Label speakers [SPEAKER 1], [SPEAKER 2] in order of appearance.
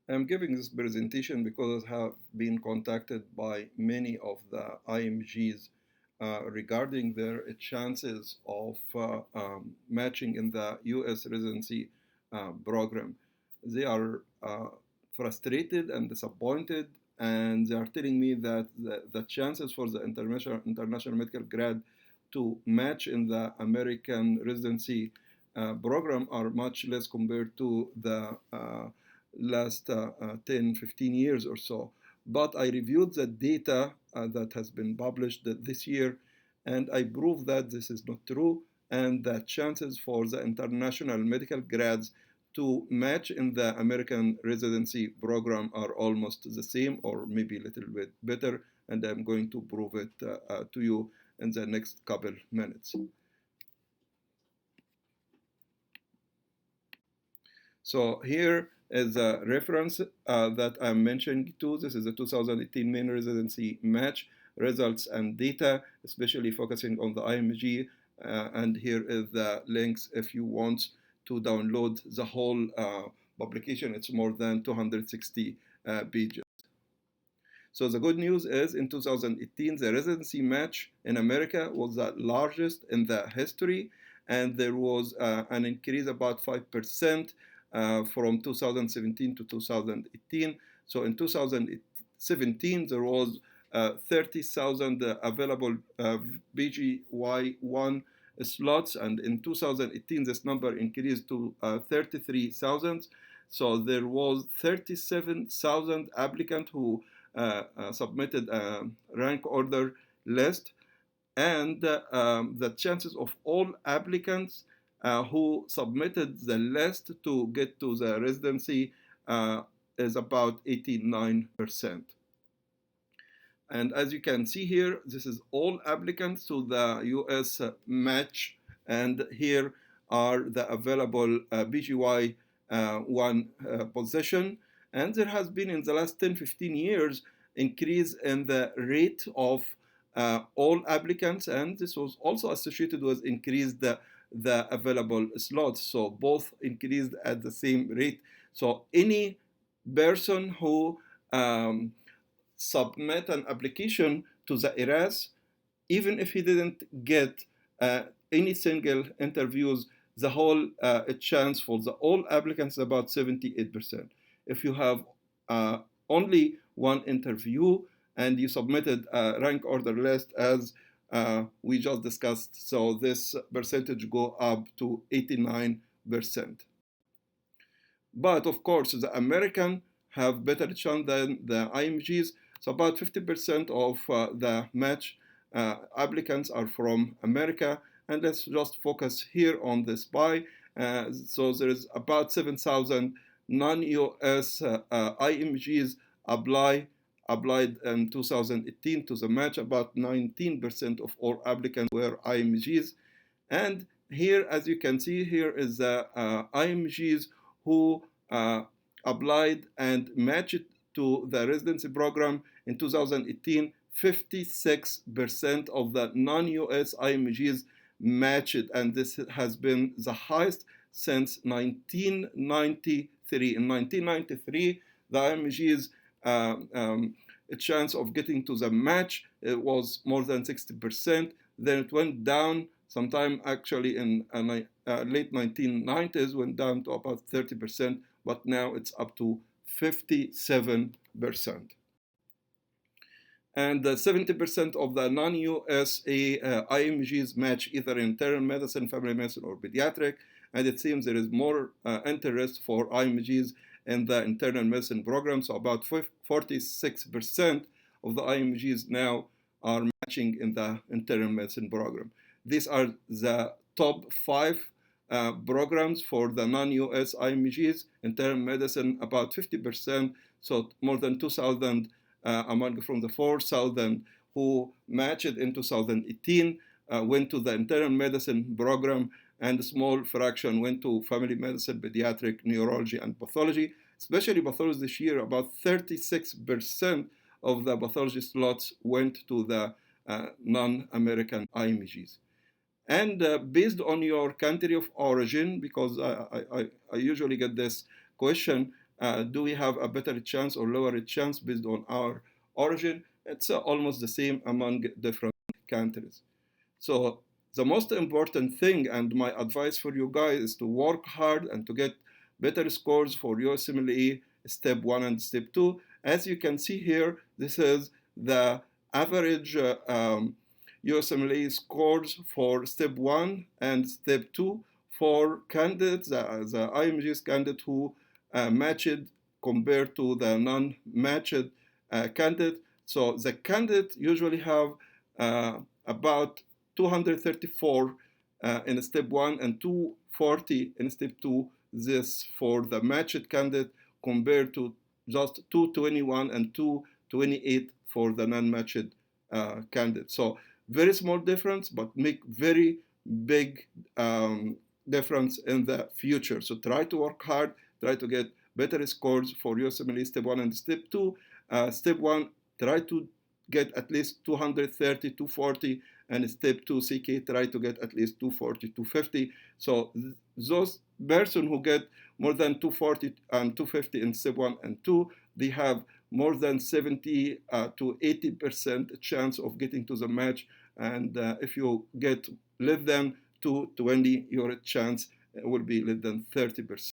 [SPEAKER 1] I'm giving this presentation because I have been contacted by many of the IMGs regarding their chances of matching in the US residency program. They are frustrated and disappointed, and they are telling me that the chances for the international medical grad to match in the American residency program are much less compared to the last 10, 15 years or so. But I reviewed the data that has been published this year, and I proved that this is not true, and that chances for the international medical grads to match in the American residency program are almost the same or maybe a little bit better, and I'm going to prove it to you in the next couple minutes. So here is a reference that I'm mentioning to. This is the 2018 main residency match results and data, especially focusing on the IMG. And here is the links if you want to download the whole publication. It's more than 260 pages. So the good news is in 2018, the residency match in America was the largest in the history, and there was an increase about 5% from 2017 to 2018. So in 2017, there was 30,000 available BGY1 slots, and in 2018, this number increased to 33,000. So there was 37,000 applicants who submitted a rank order list, and the chances of all applicants who submitted the list to get to the residency is about 89%. And as you can see here, this is all applicants to the US match, and here are the available BGY one position. And there has been in the last 10, 15 years increase in the rate of all applicants, and this was also associated with increased the available slots. So both increased at the same rate. So any person who submit an application to the ERAS, even if he didn't get any single interviews, the whole chance for the all applicants is about 78%. If you have only one interview and you submitted a rank order list as we just discussed, so this percentage go up to 89%. But of course, the American have better chance than the IMGs. So about 50% of the match applicants are from America. And let's just focus here on this pie. So there is about 7,000 non-US IMGs applied in 2018 to the match. About 19% of all applicants were IMGs. And here, as you can see, here is the IMGs who applied and matched to the residency program in 2018. 56% of the non-US IMGs matched, and this has been the highest since 1993. In 1993, the IMG's chance of getting to the match was more than 60%. Then it went down sometime actually in late 1990s, went down to about 30%, but now it's up to 57%. And 70% of the non-USA IMGs match either internal medicine, family medicine, or pediatric. And it seems there is more interest for IMGs in the internal medicine program. So about 46% of the IMGs now are matching in the internal medicine program. These are the top 5 programs for the non-US IMGs. Internal medicine, about 50%, so more than 2,000 among from the 4,000 who matched in 2018 went to the internal medicine program, and a small fraction went to family medicine, pediatric, neurology, and pathology. Especially pathology this year, about 36% of the pathology slots went to the non-American IMGs. And based on your country of origin, because I usually get this question, do we have a better chance or lower chance based on our origin? It's almost the same among different countries. So the most important thing and my advice for you guys is to work hard and to get better scores for USMLE step 1 and step 2. As you can see here, this is the average USMLE scores for step 1 and step 2 for candidates, the IMG's candidate who matched compared to the non-matched candidate. So the candidate usually have about 234 in step 1 and 240 in step 2, this for the matched candidate compared to just 221 and 228 for the non-matched candidate. So very small difference, but make very big difference in the future. So try to work hard, try to get better scores for USMLE step 1 and step 2. Step 1, try to get at least 230, 240, and step 2 CK try to get at least 240, 250. So those person who get more than 240 and 250 in step 1 and 2, they have more than 70 to 80% chance of getting to the match. And if you get less than 220, your chance will be less than 30%.